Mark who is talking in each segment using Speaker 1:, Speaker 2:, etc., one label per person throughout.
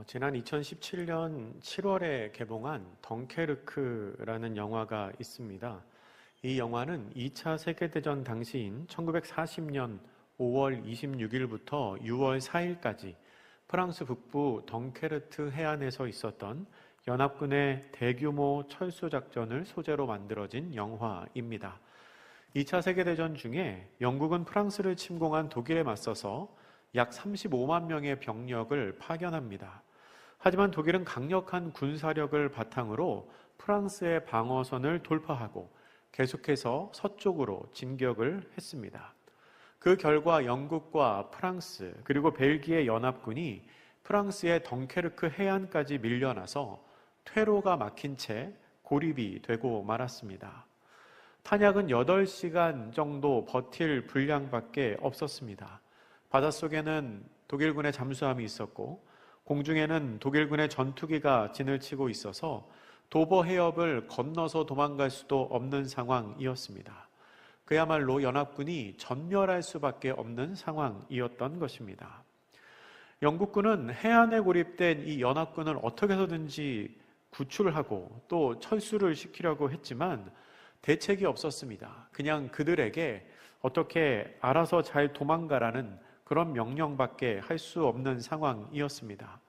Speaker 1: 지난 2017년 7월에 개봉한 덩케르크라는 영화가 있습니다. 이 영화는 2차 세계대전 당시인 1940년 5월 26일부터 6월 4일까지 프랑스 북부 덩케르트 해안에서 있었던 연합군의 대규모 철수작전을 소재로 만들어진 영화입니다. 2차 세계대전 중에 영국은 프랑스를 침공한 독일에 맞서서 약 35만 명의 병력을 파견합니다. 하지만 독일은 강력한 군사력을 바탕으로 프랑스의 방어선을 돌파하고 계속해서 서쪽으로 진격을 했습니다. 그 결과 영국과 프랑스 그리고 벨기에 연합군이 프랑스의 덩케르크 해안까지 밀려나서 퇴로가 막힌 채 고립이 되고 말았습니다. 탄약은 8시간 정도 버틸 분량밖에 없었습니다. 바닷속에는 독일군의 잠수함이 있었고 공중에는 독일군의 전투기가 진을 치고 있어서 도버 해협을 건너서 도망갈 수도 없는 상황이었습니다. 그야말로 연합군이 전멸할 수밖에 없는 상황이었던 것입니다. 영국군은 해안에 고립된 이 연합군을 어떻게 해서든지 구출하고 또 철수를 시키려고 했지만 대책이 없었습니다. 그냥 그들에게 어떻게 알아서 잘 도망가라는 그런 명령밖에 할 수 없는 상황이었습니다.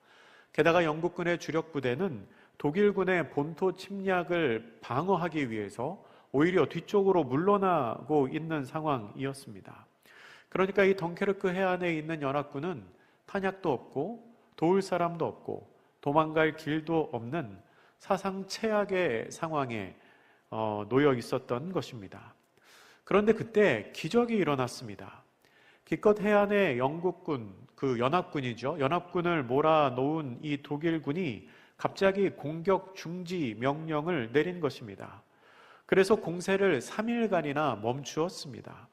Speaker 1: 게다가 영국군의 주력 부대는 독일군의 본토 침략을 방어하기 위해서 오히려 뒤쪽으로 물러나고 있는 상황이었습니다. 그러니까 이 덩케르크 해안에 있는 연합군은 탄약도 없고 도울 사람도 없고 도망갈 길도 없는 사상 최악의 상황에 놓여 있었던 것입니다. 그런데 그때 기적이 일어났습니다. 기껏 해안에 영국군, 그 연합군이죠. 연합군을 몰아놓은 이 독일군이 갑자기 공격 중지 명령을 내린 것입니다. 그래서 공세를 3일간이나 멈추었습니다.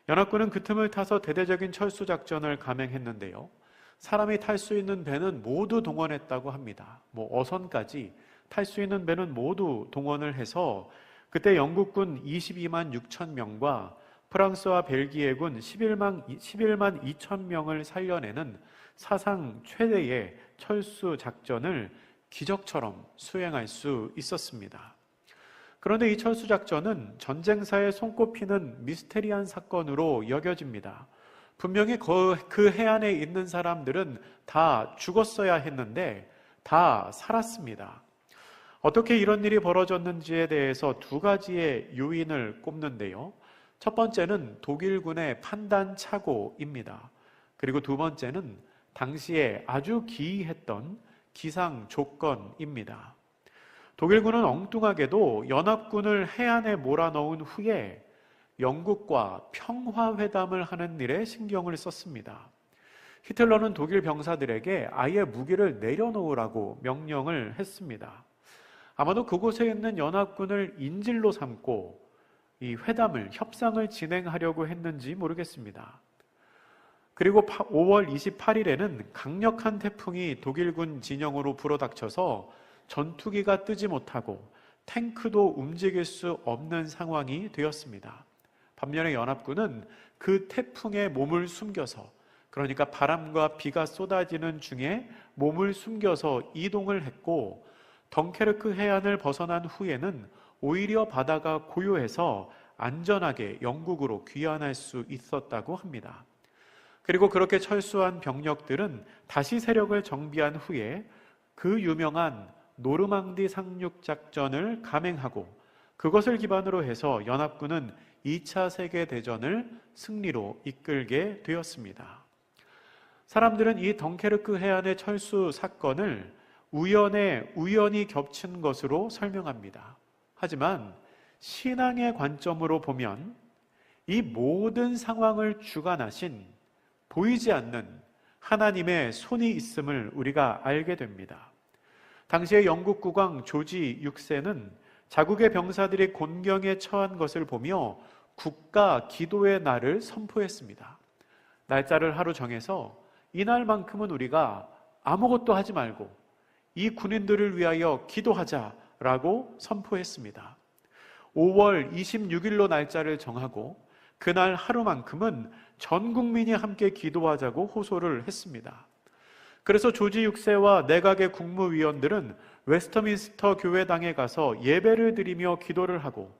Speaker 1: 연합군은 그 틈을 타서 대대적인 철수 작전을 감행했는데요. 사람이 탈 수 있는 배는 모두 동원했다고 합니다. 어선까지 탈 수 있는 배는 모두 동원을 해서 그때 영국군 22만 6천 명과 프랑스와 벨기에군 11만 2천 명을 살려내는 사상 최대의 철수 작전을 기적처럼 수행할 수 있었습니다. 그런데 이 철수 작전은 전쟁사에 손꼽히는 미스테리한 사건으로 여겨집니다. 분명히 그 해안에 있는 사람들은 다 죽었어야 했는데 다 살았습니다. 어떻게 이런 일이 벌어졌는지에 대해서 두 가지의 요인을 꼽는데요. 첫 번째는 독일군의 판단 착오입니다. 그리고 두 번째는 당시에 아주 기이했던 기상 조건입니다. 독일군은 엉뚱하게도 연합군을 해안에 몰아넣은 후에 영국과 평화회담을 하는 일에 신경을 썼습니다. 히틀러는 독일 병사들에게 아예 무기를 내려놓으라고 명령을 했습니다. 아마도 그곳에 있는 연합군을 인질로 삼고 이 회담을, 협상을 진행하려고 했는지 모르겠습니다. 그리고 5월 28일에는 강력한 태풍이 독일군 진영으로 불어닥쳐서 전투기가 뜨지 못하고 탱크도 움직일 수 없는 상황이 되었습니다. 반면에 연합군은 그 태풍에 몸을 숨겨서, 그러니까 바람과 비가 쏟아지는 중에 몸을 숨겨서 이동을 했고 덩케르크 해안을 벗어난 후에는 오히려 바다가 고요해서 안전하게 영국으로 귀환할 수 있었다고 합니다. 그리고 그렇게 철수한 병력들은 다시 세력을 정비한 후에 그 유명한 노르망디 상륙 작전을 감행하고 그것을 기반으로 해서 연합군은 2차 세계대전을 승리로 이끌게 되었습니다. 사람들은 이 덩케르크 해안의 철수 사건을 우연히 겹친 것으로 설명합니다. 하지만 신앙의 관점으로 보면 이 모든 상황을 주관하신 보이지 않는 하나님의 손이 있음을 우리가 알게 됩니다. 당시의 영국 국왕 조지 6세는 자국의 병사들이 곤경에 처한 것을 보며 국가 기도의 날을 선포했습니다. 날짜를 하루 정해서 이날만큼은 우리가 아무것도 하지 말고 이 군인들을 위하여 기도하자라고 선포했습니다. 5월 26일로 날짜를 정하고 그날 하루만큼은 전 국민이 함께 기도하자고 호소를 했습니다. 그래서 조지 6세와 내각의 국무위원들은 웨스터민스터 교회당에 가서 예배를 드리며 기도를 하고,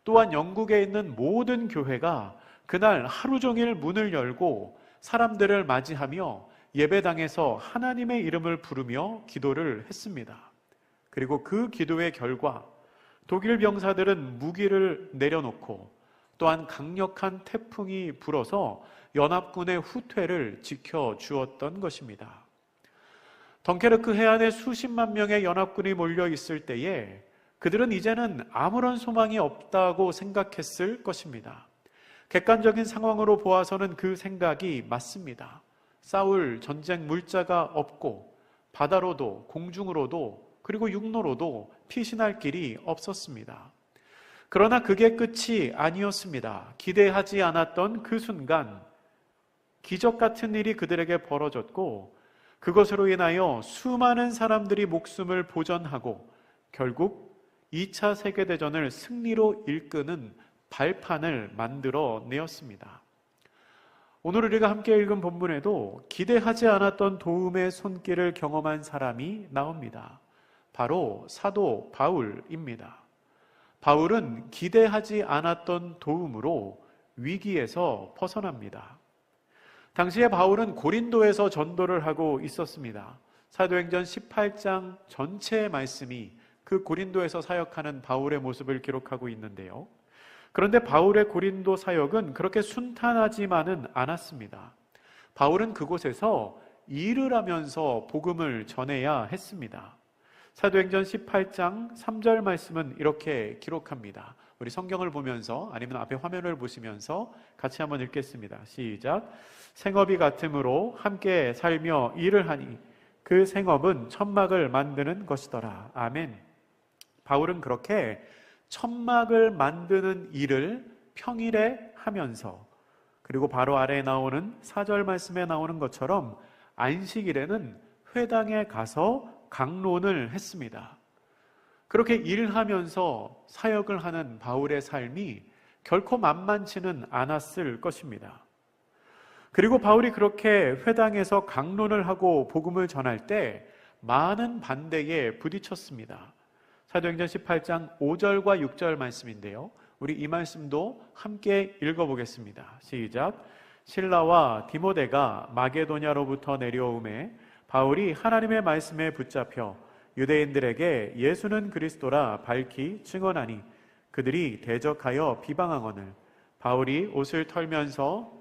Speaker 1: 또한 영국에 있는 모든 교회가 그날 하루 종일 문을 열고 사람들을 맞이하며 예배당에서 하나님의 이름을 부르며 기도를 했습니다. 그리고 그 기도의 결과 독일 병사들은 무기를 내려놓고, 또한 강력한 태풍이 불어서 연합군의 후퇴를 지켜주었던 것입니다. 덩케르크 해안에 수십만 명의 연합군이 몰려 있을 때에 그들은 이제는 아무런 소망이 없다고 생각했을 것입니다. 객관적인 상황으로 보아서는 그 생각이 맞습니다. 싸울 전쟁 물자가 없고 바다로도 공중으로도 그리고 육로로도 피신할 길이 없었습니다. 그러나 그게 끝이 아니었습니다. 기대하지 않았던 그 순간 기적 같은 일이 그들에게 벌어졌고, 그것으로 인하여 수많은 사람들이 목숨을 보전하고 결국 2차 세계대전을 승리로 이끄는 발판을 만들어 내었습니다. 오늘 우리가 함께 읽은 본문에도 기대하지 않았던 도움의 손길을 경험한 사람이 나옵니다. 바로 사도 바울입니다. 바울은 기대하지 않았던 도움으로 위기에서 벗어납니다. 당시에 바울은 고린도에서 전도를 하고 있었습니다. 사도행전 18장 전체의 말씀이 그 고린도에서 사역하는 바울의 모습을 기록하고 있는데요. 그런데 바울의 고린도 사역은 그렇게 순탄하지만은 않았습니다. 바울은 그곳에서 일을 하면서 복음을 전해야 했습니다. 사도행전 18장 3절 말씀은 이렇게 기록합니다. 우리 성경을 보면서 아니면 앞에 화면을 보시면서 같이 한번 읽겠습니다. 시작. 생업이 같음으로 함께 살며 일을 하니 그 생업은 천막을 만드는 것이더라. 아멘. 바울은 그렇게 천막을 만드는 일을 평일에 하면서, 그리고 바로 아래에 나오는 4절 말씀에 나오는 것처럼 안식일에는 회당에 가서 강론을 했습니다. 그렇게 일하면서 사역을 하는 바울의 삶이 결코 만만치는 않았을 것입니다. 그리고 바울이 그렇게 회당에서 강론을 하고 복음을 전할 때 많은 반대에 부딪혔습니다. 사도행전 18장 5절과 6절 말씀인데요. 우리 이 말씀도 함께 읽어보겠습니다. 시작. 실라와 디모데가 마게도냐로부터 내려오매 바울이 하나님의 말씀에 붙잡혀 유대인들에게 예수는 그리스도라 밝히 증언하니 그들이 대적하여 비방하거늘 바울이 옷을 털면서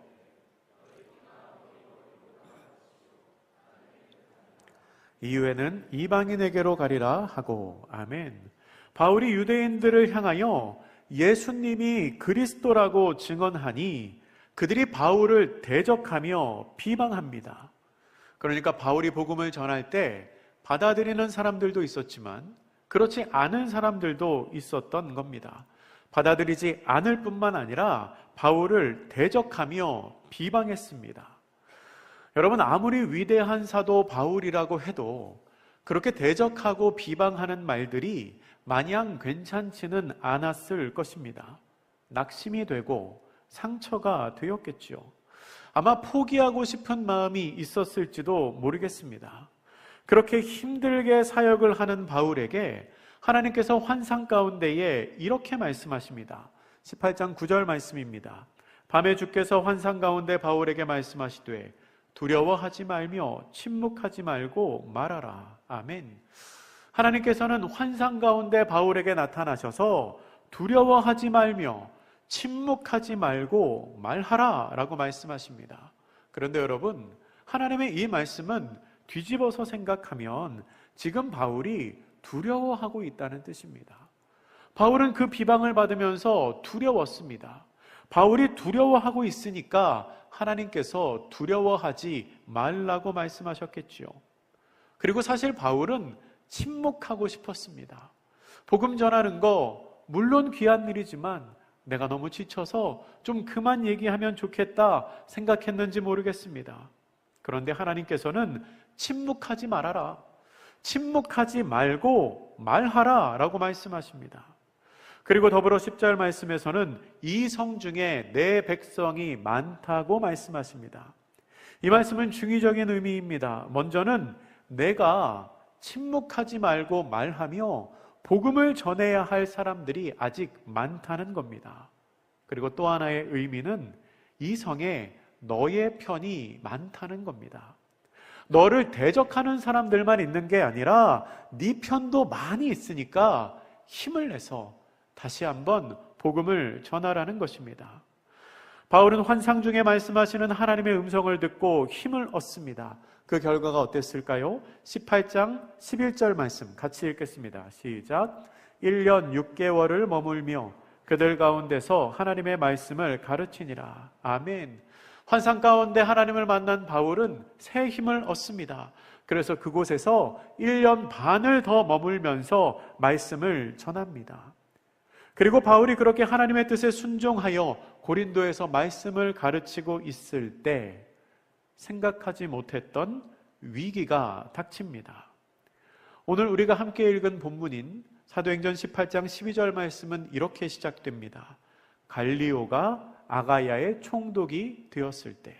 Speaker 1: 이후에는 이방인에게로 가리라 하고. 아멘. 바울이 유대인들을 향하여 예수님이 그리스도라고 증언하니 그들이 바울을 대적하며 비방합니다. 그러니까 바울이 복음을 전할 때 받아들이는 사람들도 있었지만 그렇지 않은 사람들도 있었던 겁니다. 받아들이지 않을 뿐만 아니라 바울을 대적하며 비방했습니다. 여러분, 아무리 위대한 사도 바울이라고 해도 그렇게 대적하고 비방하는 말들이 마냥 괜찮지는 않았을 것입니다. 낙심이 되고 상처가 되었겠죠. 아마 포기하고 싶은 마음이 있었을지도 모르겠습니다. 그렇게 힘들게 사역을 하는 바울에게 하나님께서 환상 가운데에 이렇게 말씀하십니다. 18장 9절 말씀입니다. 밤에 주께서 환상 가운데 바울에게 말씀하시되 두려워하지 말며 침묵하지 말고 말하라. 아멘. 하나님께서는 환상 가운데 바울에게 나타나셔서 두려워하지 말며 침묵하지 말고 말하라 라고 말씀하십니다. 그런데 여러분, 하나님의 이 말씀은 뒤집어서 생각하면 지금 바울이 두려워하고 있다는 뜻입니다. 바울은 그 비방을 받으면서 두려웠습니다. 바울이 두려워하고 있으니까 하나님께서 두려워하지 말라고 말씀하셨겠지요. 그리고 사실 바울은 침묵하고 싶었습니다. 복음 전하는 거 물론 귀한 일이지만 내가 너무 지쳐서 좀 그만 얘기하면 좋겠다 생각했는지 모르겠습니다. 그런데 하나님께서는 침묵하지 말아라, 침묵하지 말고 말하라 라고 말씀하십니다. 그리고 더불어 10절 말씀에서는 이 성 중에 내 백성이 많다고 말씀하십니다. 이 말씀은 중의적인 의미입니다. 먼저는 내가 침묵하지 말고 말하며 복음을 전해야 할 사람들이 아직 많다는 겁니다. 그리고 또 하나의 의미는 이 성에 너의 편이 많다는 겁니다. 너를 대적하는 사람들만 있는 게 아니라 네 편도 많이 있으니까 힘을 내서 다시 한번 복음을 전하라는 것입니다. 바울은 환상 중에 말씀하시는 하나님의 음성을 듣고 힘을 얻습니다. 그 결과가 어땠을까요? 18장 11절 말씀 같이 읽겠습니다. 시작. 1년 6개월을 머물며 그들 가운데서 하나님의 말씀을 가르치니라. 아멘. 환상 가운데 하나님을 만난 바울은 새 힘을 얻습니다. 그래서 그곳에서 1년 반을 더 머물면서 말씀을 전합니다. 그리고 바울이 그렇게 하나님의 뜻에 순종하여 고린도에서 말씀을 가르치고 있을 때 생각하지 못했던 위기가 닥칩니다. 오늘 우리가 함께 읽은 본문인 사도행전 18장 12절 말씀은 이렇게 시작됩니다. 갈리오가 아가야의 총독이 되었을 때.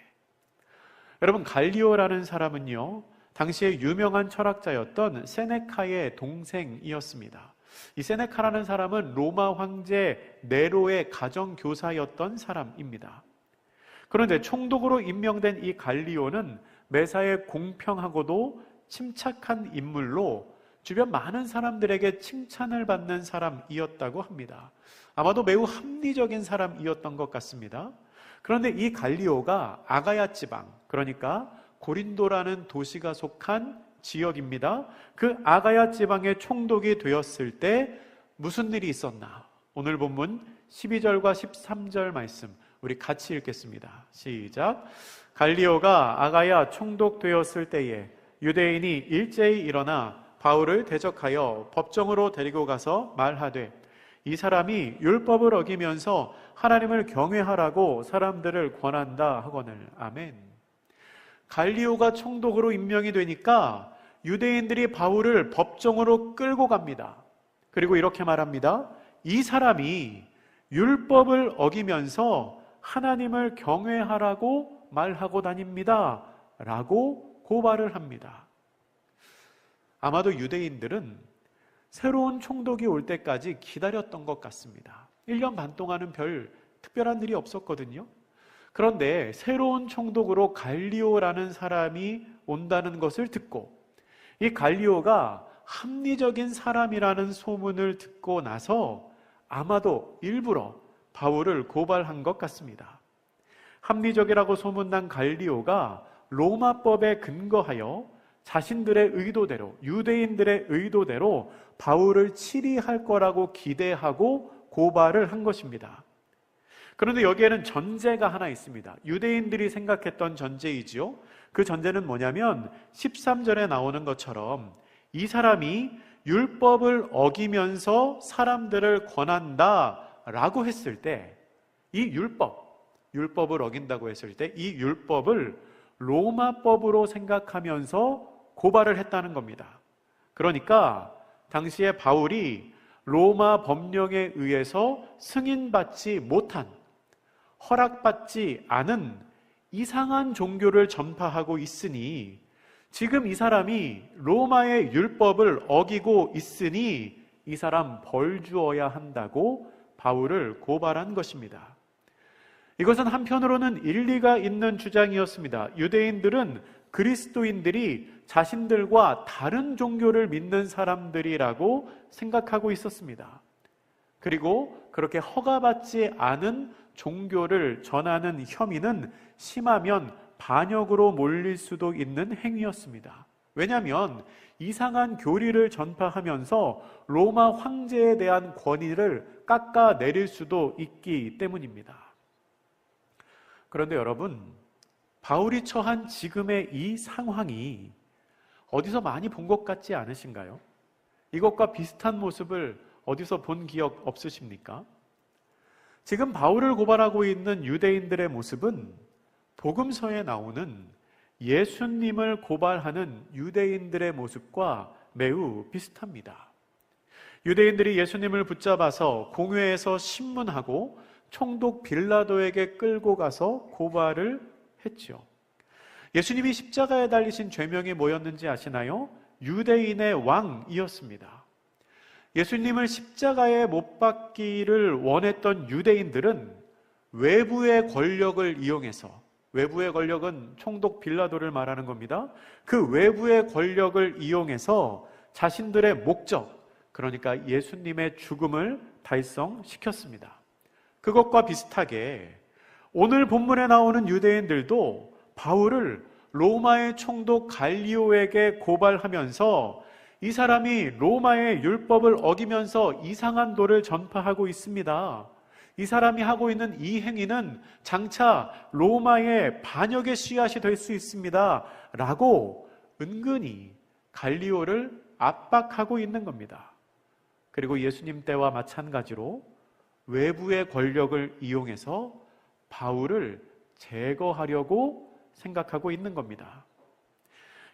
Speaker 1: 여러분, 갈리오라는 사람은요, 당시에 유명한 철학자였던 세네카의 동생이었습니다. 이 세네카라는 사람은 로마 황제 네로의 가정교사였던 사람입니다. 그런데 총독으로 임명된 이 갈리오는 매사에 공평하고도 침착한 인물로 주변 많은 사람들에게 칭찬을 받는 사람이었다고 합니다. 아마도 매우 합리적인 사람이었던 것 같습니다. 그런데 이 갈리오가 아가야 지방, 그러니까 고린도라는 도시가 속한 지역입니다. 그 아가야 지방의 총독이 되었을 때 무슨 일이 있었나? 오늘 본문 12절과 13절 말씀 우리 같이 읽겠습니다. 시작. 갈리오가 아가야 총독 되었을 때에 유대인이 일제히 일어나 바울을 대적하여 법정으로 데리고 가서 말하되 이 사람이 율법을 어기면서 하나님을 경외하라고 사람들을 권한다 하거늘. 아멘. 갈리오가 총독으로 임명이 되니까 유대인들이 바울을 법정으로 끌고 갑니다. 그리고 이렇게 말합니다. 이 사람이 율법을 어기면서 하나님을 경외하라고 말하고 다닙니다. 라고 고발을 합니다. 아마도 유대인들은 새로운 총독이 올 때까지 기다렸던 것 같습니다. 1년 반 동안은 별 특별한 일이 없었거든요. 그런데 새로운 총독으로 갈리오라는 사람이 온다는 것을 듣고 이 갈리오가 합리적인 사람이라는 소문을 듣고 나서 아마도 일부러 바울을 고발한 것 같습니다. 합리적이라고 소문난 갈리오가 로마법에 근거하여 자신들의 의도대로, 유대인들의 의도대로 바울을 치리할 거라고 기대하고 고발을 한 것입니다. 그런데 여기에는 전제가 하나 있습니다. 유대인들이 생각했던 전제이지요. 그 전제는 뭐냐면 13절에 나오는 것처럼 이 사람이 율법을 어기면서 사람들을 권한다라고 했을 때 이 율법을 어긴다고 했을 때 이 율법을 로마법으로 생각하면서 고발을 했다는 겁니다. 그러니까 당시에 바울이 로마 법령에 의해서 승인받지 못한, 허락받지 않은 이상한 종교를 전파하고 있으니 지금 이 사람이 로마의 율법을 어기고 있으니 이 사람 벌 주어야 한다고 바울을 고발한 것입니다. 이것은 한편으로는 일리가 있는 주장이었습니다. 유대인들은 그리스도인들이 자신들과 다른 종교를 믿는 사람들이라고 생각하고 있었습니다. 그리고 그렇게 허가받지 않은 종교를 전하는 혐의는 심하면 반역으로 몰릴 수도 있는 행위였습니다. 왜냐하면 이상한 교리를 전파하면서 로마 황제에 대한 권위를 깎아내릴 수도 있기 때문입니다. 그런데 여러분, 바울이 처한 지금의 이 상황이 어디서 많이 본 것 같지 않으신가요? 이것과 비슷한 모습을 어디서 본 기억 없으십니까? 지금 바울을 고발하고 있는 유대인들의 모습은 복음서에 나오는 예수님을 고발하는 유대인들의 모습과 매우 비슷합니다. 유대인들이 예수님을 붙잡아서 공회에서 신문하고 총독 빌라도에게 끌고 가서 고발을 했죠. 예수님이 십자가에 달리신 죄명이 뭐였는지 아시나요? 유대인의 왕이었습니다. 예수님을 십자가에 못 박기를 원했던 유대인들은 외부의 권력을 이용해서, 외부의 권력은 총독 빌라도를 말하는 겁니다. 그 외부의 권력을 이용해서 자신들의 목적, 그러니까 예수님의 죽음을 달성시켰습니다. 그것과 비슷하게 오늘 본문에 나오는 유대인들도 바울을 로마의 총독 갈리오에게 고발하면서 이 사람이 로마의 율법을 어기면서 이상한 도를 전파하고 있습니다. 이 사람이 하고 있는 이 행위는 장차 로마의 반역의 씨앗이 될 수 있습니다. 라고 은근히 갈리오를 압박하고 있는 겁니다. 그리고 예수님 때와 마찬가지로 외부의 권력을 이용해서 바울을 제거하려고 생각하고 있는 겁니다.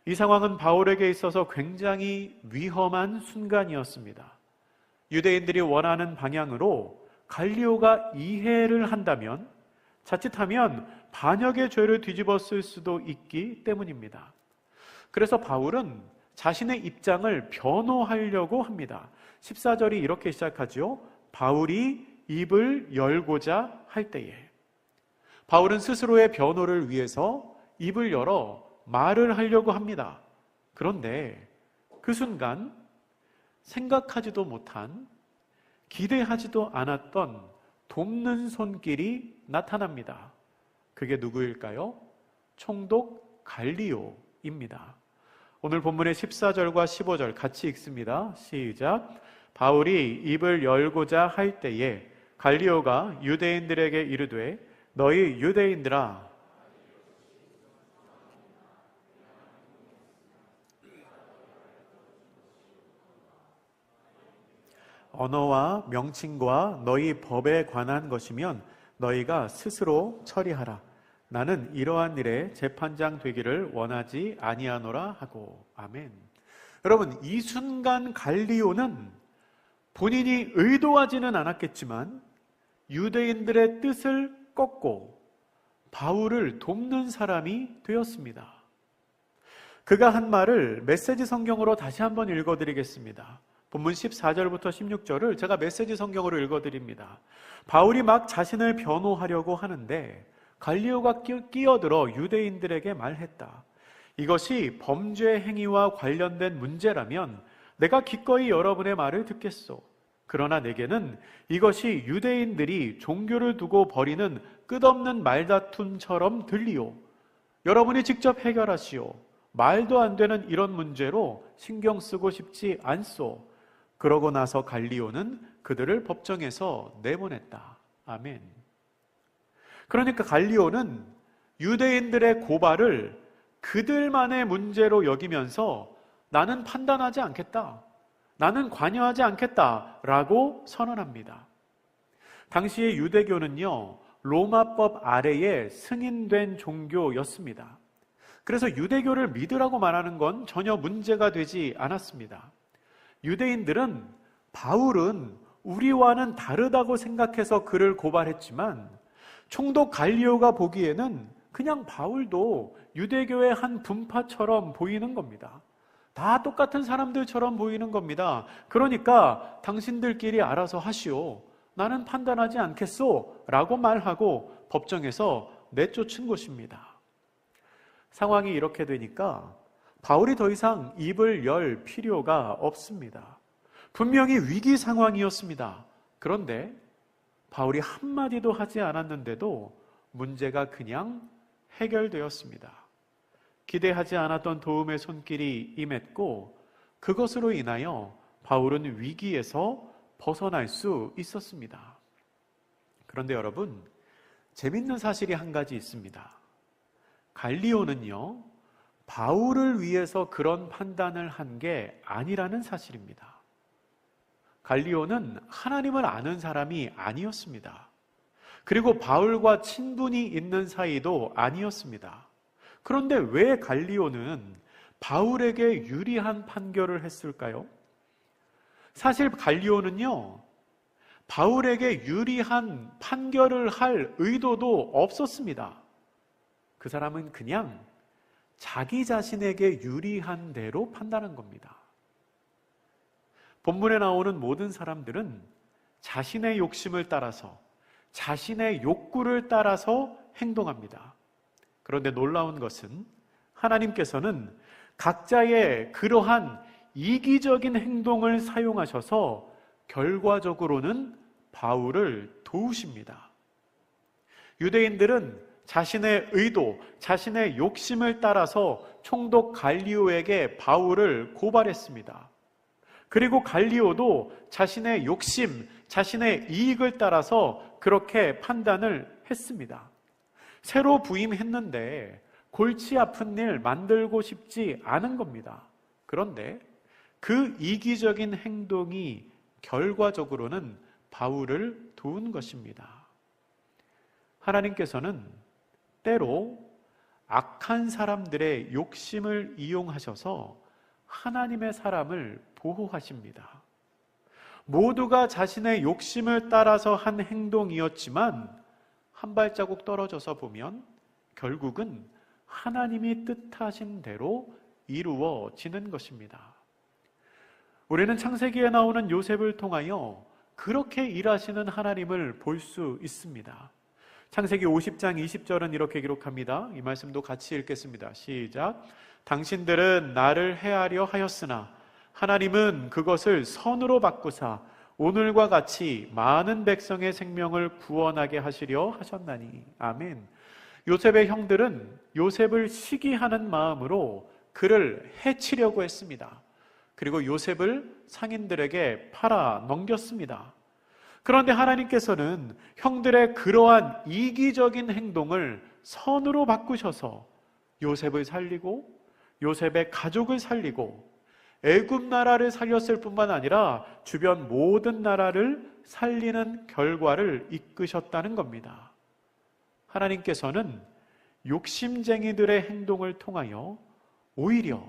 Speaker 1: 이 상황은 바울에게 있어서 굉장히 위험한 순간이었습니다. 유대인들이 원하는 방향으로 갈리오가 이해를 한다면 자칫하면 반역의 죄를 뒤집었을 수도 있기 때문입니다. 그래서 바울은 자신의 입장을 변호하려고 합니다. 14절이 이렇게 시작하죠. 바울이 입을 열고자 할 때에. 바울은 스스로의 변호를 위해서 입을 열어 말을 하려고 합니다. 그런데 그 순간 생각하지도 못한, 기대하지도 않았던 돕는 손길이 나타납니다. 그게 누구일까요? 총독 갈리오입니다. 오늘 본문의 14절과 15절 같이 읽습니다. 시작. 바울이 입을 열고자 할 때에 갈리오가 유대인들에게 이르되 너희 유대인들아, 언어와 명칭과 너희 법에 관한 것이면 너희가 스스로 처리하라. 나는 이러한 일에 재판장 되기를 원하지 아니하노라 하고. 아멘. 여러분, 이 순간 갈리오는 본인이 의도하지는 않았겠지만 유대인들의 뜻을 꺾고 바울을 돕는 사람이 되었습니다. 그가 한 말을 메시지 성경으로 다시 한번 읽어드리겠습니다. 본문 14절부터 16절을 제가 메시지 성경으로 읽어드립니다. 바울이 막 자신을 변호하려고 하는데 갈리오가 끼어들어 유대인들에게 말했다. 이것이 범죄 행위와 관련된 문제라면 내가 기꺼이 여러분의 말을 듣겠소. 그러나 내게는 이것이 유대인들이 종교를 두고 벌이는 끝없는 말다툼처럼 들리오. 여러분이 직접 해결하시오. 말도 안 되는 이런 문제로 신경 쓰고 싶지 않소. 그러고 나서 갈리오는 그들을 법정에서 내보냈다. 아멘. 그러니까 갈리오는 유대인들의 고발을 그들만의 문제로 여기면서 나는 판단하지 않겠다. 나는 관여하지 않겠다라고 선언합니다. 당시의 유대교는요, 로마법 아래에 승인된 종교였습니다. 그래서 유대교를 믿으라고 말하는 건 전혀 문제가 되지 않았습니다. 유대인들은 바울은 우리와는 다르다고 생각해서 그를 고발했지만 총독 갈리오가 보기에는 그냥 바울도 유대교의 한 분파처럼 보이는 겁니다. 다 똑같은 사람들처럼 보이는 겁니다. 그러니까 당신들끼리 알아서 하시오. 나는 판단하지 않겠소. 라고 말하고 법정에서 내쫓은 것입니다. 상황이 이렇게 되니까 바울이 더 이상 입을 열 필요가 없습니다. 분명히 위기 상황이었습니다. 그런데 바울이 한마디도 하지 않았는데도 문제가 그냥 해결되었습니다. 기대하지 않았던 도움의 손길이 임했고 그것으로 인하여 바울은 위기에서 벗어날 수 있었습니다. 그런데 여러분, 재밌는 사실이 한 가지 있습니다. 갈리오는요, 바울을 위해서 그런 판단을 한 게 아니라는 사실입니다. 갈리오는 하나님을 아는 사람이 아니었습니다. 그리고 바울과 친분이 있는 사이도 아니었습니다. 그런데 왜 갈리오는 바울에게 유리한 판결을 했을까요? 사실 갈리오는요, 바울에게 유리한 판결을 할 의도도 없었습니다. 그 사람은 그냥 자기 자신에게 유리한 대로 판단한 겁니다. 본문에 나오는 모든 사람들은 자신의 욕심을 따라서, 자신의 욕구를 따라서 행동합니다. 그런데 놀라운 것은 하나님께서는 각자의 그러한 이기적인 행동을 사용하셔서 결과적으로는 바울을 도우십니다. 유대인들은 자신의 의도, 자신의 욕심을 따라서 총독 갈리오에게 바울을 고발했습니다. 그리고 갈리오도 자신의 욕심, 자신의 이익을 따라서 그렇게 판단을 했습니다. 새로 부임했는데 골치 아픈 일 만들고 싶지 않은 겁니다. 그런데 그 이기적인 행동이 결과적으로는 바울을 도운 것입니다. 하나님께서는 때로 악한 사람들의 욕심을 이용하셔서 하나님의 사람을 보호하십니다. 모두가 자신의 욕심을 따라서 한 행동이었지만 한 발자국 떨어져서 보면 결국은 하나님이 뜻하신 대로 이루어지는 것입니다. 우리는 창세기에 나오는 요셉을 통하여 그렇게 일하시는 하나님을 볼 수 있습니다. 창세기 50장 20절은 이렇게 기록합니다. 이 말씀도 같이 읽겠습니다. 시작. 당신들은 나를 해하려 하였으나 하나님은 그것을 선으로 바꾸사 오늘과 같이 많은 백성의 생명을 구원하게 하시려 하셨나니. 아멘. 요셉의 형들은 요셉을 시기하는 마음으로 그를 해치려고 했습니다. 그리고 요셉을 상인들에게 팔아 넘겼습니다. 그런데 하나님께서는 형들의 그러한 이기적인 행동을 선으로 바꾸셔서 요셉을 살리고 요셉의 가족을 살리고 애굽 나라를 살렸을 뿐만 아니라 주변 모든 나라를 살리는 결과를 이끄셨다는 겁니다. 하나님께서는 욕심쟁이들의 행동을 통하여 오히려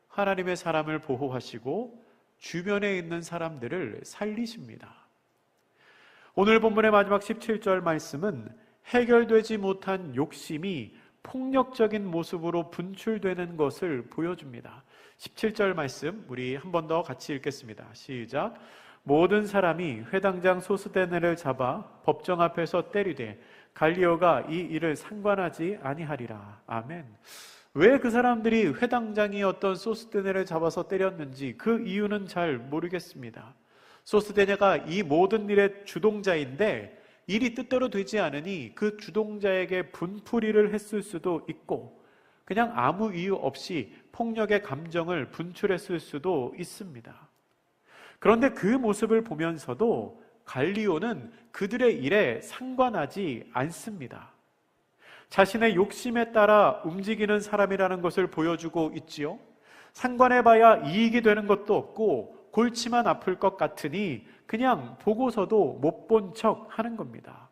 Speaker 1: 하나님의 사람을 보호하시고 주변에 있는 사람들을 살리십니다. 오늘 본문의 마지막 17절 말씀은 해결되지 못한 욕심이 폭력적인 모습으로 분출되는 것을 보여줍니다. 17절 말씀 우리 한 번 더 같이 읽겠습니다. 시작. 모든 사람이 회당장 소스데네를 잡아 법정 앞에서 때리되 갈리오가 이 일을 상관하지 아니하리라. 아멘. 왜 그 사람들이 회당장이었던 소스데네를 잡아서 때렸는지 그 이유는 잘 모르겠습니다. 소스데네가 이 모든 일의 주동자인데 일이 뜻대로 되지 않으니 그 주동자에게 분풀이를 했을 수도 있고 그냥 아무 이유 없이 폭력의 감정을 분출했을 수도 있습니다. 그런데 그 모습을 보면서도 갈리오는 그들의 일에 상관하지 않습니다. 자신의 욕심에 따라 움직이는 사람이라는 것을 보여주고 있지요. 상관해봐야 이익이 되는 것도 없고 골치만 아플 것 같으니 그냥 보고서도 못 본 척 하는 겁니다.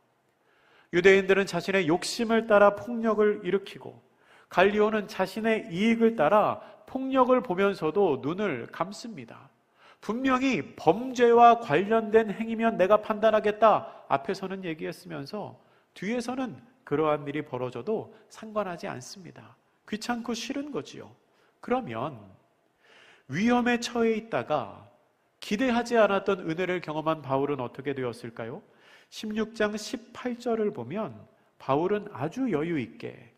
Speaker 1: 유대인들은 자신의 욕심을 따라 폭력을 일으키고 갈리오는 자신의 이익을 따라 폭력을 보면서도 눈을 감습니다. 분명히 범죄와 관련된 행위면 내가 판단하겠다 앞에서는 얘기했으면서 뒤에서는 그러한 일이 벌어져도 상관하지 않습니다. 귀찮고 싫은 거지요. 그러면 위험에 처해 있다가 기대하지 않았던 은혜를 경험한 바울은 어떻게 되었을까요? 16장 18절을 보면 바울은 아주 여유 있게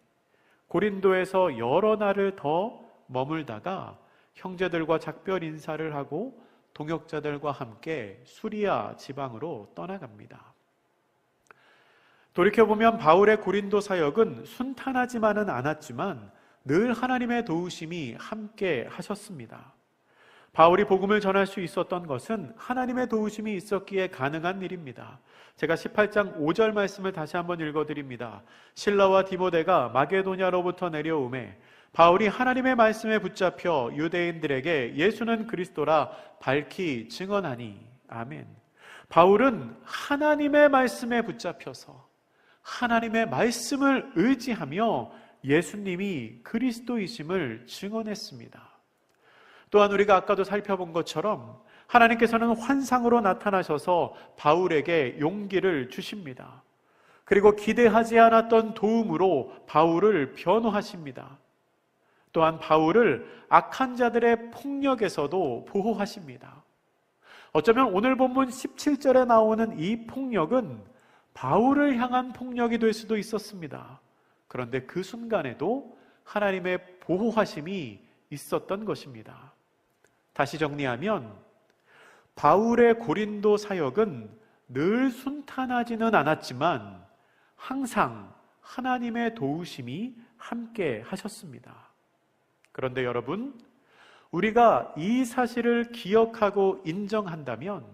Speaker 1: 고린도에서 여러 날을 더 머물다가 형제들과 작별 인사를 하고 동역자들과 함께 수리아 지방으로 떠나갑니다. 돌이켜보면 바울의 고린도 사역은 순탄하지만은 않았지만 늘 하나님의 도우심이 함께 하셨습니다. 바울이 복음을 전할 수 있었던 것은 하나님의 도우심이 있었기에 가능한 일입니다. 제가 18장 5절 말씀을 다시 한번 읽어드립니다. 실라와 디모데가 마게도냐로부터 내려오매 바울이 하나님의 말씀에 붙잡혀 유대인들에게 예수는 그리스도라 밝히 증언하니. 아멘. 바울은 하나님의 말씀에 붙잡혀서 하나님의 말씀을 의지하며 예수님이 그리스도이심을 증언했습니다. 또한 우리가 아까도 살펴본 것처럼 하나님께서는 환상으로 나타나셔서 바울에게 용기를 주십니다. 그리고 기대하지 않았던 도움으로 바울을 변호하십니다. 또한 바울을 악한 자들의 폭력에서도 보호하십니다. 어쩌면 오늘 본문 17절에 나오는 이 폭력은 바울을 향한 폭력이 될 수도 있었습니다. 그런데 그 순간에도 하나님의 보호하심이 있었던 것입니다. 다시 정리하면 바울의 고린도 사역은 늘 순탄하지는 않았지만 항상 하나님의 도우심이 함께 하셨습니다. 그런데 여러분, 우리가 이 사실을 기억하고 인정한다면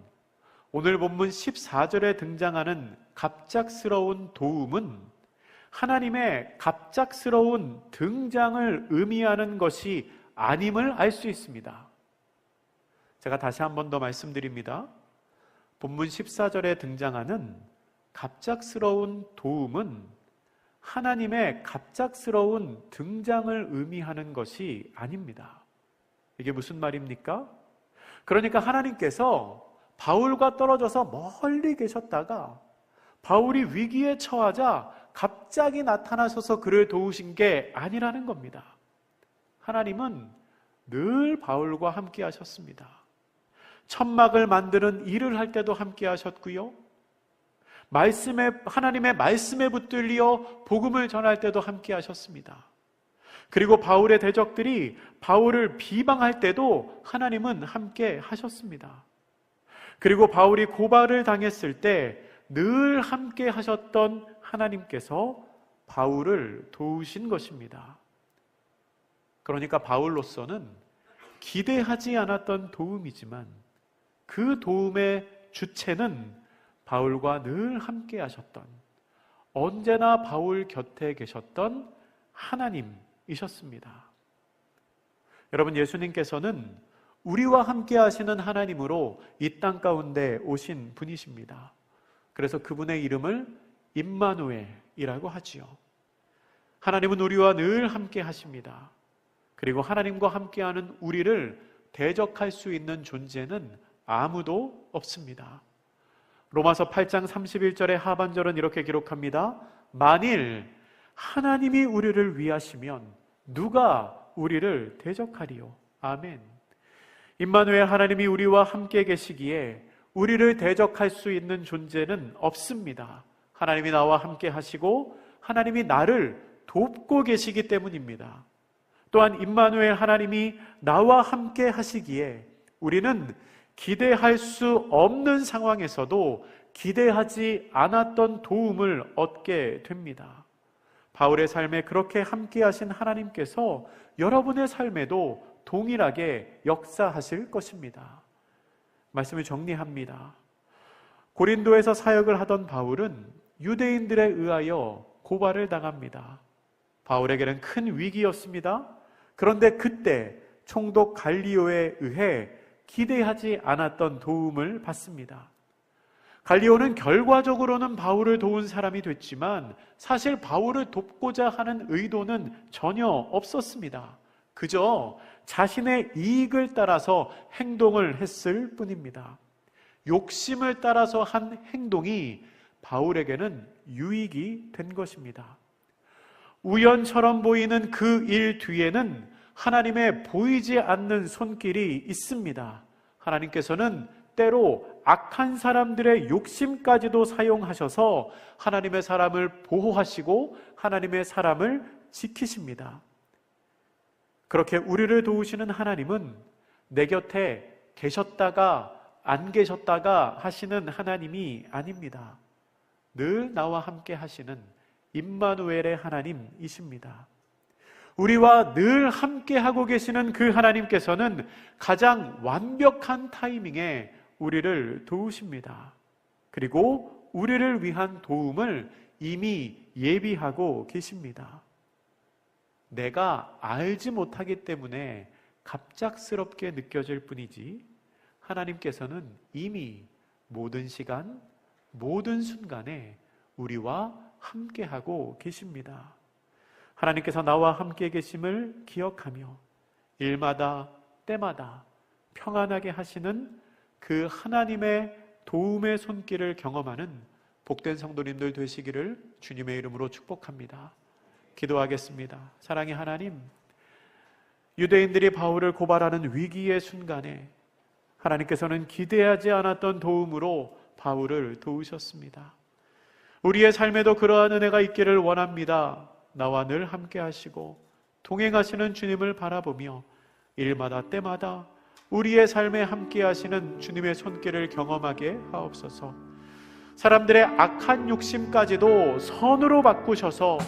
Speaker 1: 오늘 본문 14절에 등장하는 갑작스러운 도움은 하나님의 갑작스러운 등장을 의미하는 것이 아님을 알 수 있습니다. 제가 다시 한 번 더 말씀드립니다. 본문 14절에 등장하는 갑작스러운 도움은 하나님의 갑작스러운 등장을 의미하는 것이 아닙니다. 이게 무슨 말입니까? 그러니까 하나님께서 바울과 떨어져서 멀리 계셨다가 바울이 위기에 처하자 갑자기 나타나셔서 그를 도우신 게 아니라는 겁니다. 하나님은 늘 바울과 함께 하셨습니다. 천막을 만드는 일을 할 때도 함께 하셨고요. 하나님의 말씀에 붙들려 복음을 전할 때도 함께 하셨습니다. 그리고 바울의 대적들이 바울을 비방할 때도 하나님은 함께 하셨습니다. 그리고 바울이 고발을 당했을 때 늘 함께 하셨던 하나님께서 바울을 도우신 것입니다. 그러니까 바울로서는 기대하지 않았던 도움이지만 그 도움의 주체는 바울과 늘 함께 하셨던, 언제나 바울 곁에 계셨던 하나님이셨습니다. 여러분, 예수님께서는 우리와 함께 하시는 하나님으로 이 땅 가운데 오신 분이십니다. 그래서 그분의 이름을 임마누엘이라고 하지요. 하나님은 우리와 늘 함께 하십니다. 그리고 하나님과 함께하는 우리를 대적할 수 있는 존재는 아무도 없습니다. 로마서 8장 31절의 하반절은 이렇게 기록합니다. 만일 하나님이 우리를 위하시면 누가 우리를 대적하리요? 아멘. 임마누엘, 하나님이 우리와 함께 계시기에 우리를 대적할 수 있는 존재는 없습니다. 하나님이 나와 함께 하시고 하나님이 나를 돕고 계시기 때문입니다. 또한 임마누엘, 하나님이 나와 함께 하시기에 우리는 기대할 수 없는 상황에서도 기대하지 않았던 도움을 얻게 됩니다. 바울의 삶에 그렇게 함께 하신 하나님께서 여러분의 삶에도 동일하게 역사하실 것입니다. 말씀을 정리합니다. 고린도에서 사역을 하던 바울은 유대인들에 의하여 고발을 당합니다. 바울에게는 큰 위기였습니다. 그런데 그때 총독 갈리오에 의해 기대하지 않았던 도움을 받습니다. 갈리오는 결과적으로는 바울을 도운 사람이 됐지만 사실 바울을 돕고자 하는 의도는 전혀 없었습니다. 그저 자신의 이익을 따라서 행동을 했을 뿐입니다. 욕심을 따라서 한 행동이 바울에게는 유익이 된 것입니다. 우연처럼 보이는 그 일 뒤에는 하나님의 보이지 않는 손길이 있습니다. 하나님께서는 때로 악한 사람들의 욕심까지도 사용하셔서 하나님의 사람을 보호하시고 하나님의 사람을 지키십니다. 그렇게 우리를 도우시는 하나님은 내 곁에 계셨다가 안 계셨다가 하시는 하나님이 아닙니다. 늘 나와 함께 하시는 임마누엘의 하나님이십니다. 우리와 늘 함께 하고 계시는 그 하나님께서는 가장 완벽한 타이밍에 우리를 도우십니다. 그리고 우리를 위한 도움을 이미 예비하고 계십니다. 내가 알지 못하기 때문에 갑작스럽게 느껴질 뿐이지 하나님께서는 이미 모든 시간, 모든 순간에 우리와 함께하고 계십니다. 하나님께서 나와 함께 계심을 기억하며 일마다 때마다 평안하게 하시는 그 하나님의 도움의 손길을 경험하는 복된 성도님들 되시기를 주님의 이름으로 축복합니다. 기도하겠습니다. 사랑의 하나님, 유대인들이 바울을 고발하는 위기의 순간에 하나님께서는 기대하지 않았던 도움으로 바울을 도우셨습니다. 우리의 삶에도 그러한 은혜가 있기를 원합니다. 나와 늘 함께 하시고 동행하시는 주님을 바라보며 일마다 때마다 우리의 삶에 함께 하시는 주님의 손길을 경험하게 하옵소서. 사람들의 악한 욕심까지도 선으로 바꾸셔서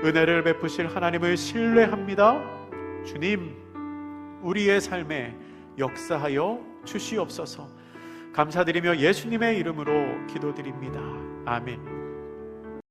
Speaker 1: 은혜를 베푸실 하나님을 신뢰합니다. 주님, 우리의 삶에 역사하여 주시옵소서. 감사드리며 예수님의 이름으로 기도드립니다. 아멘.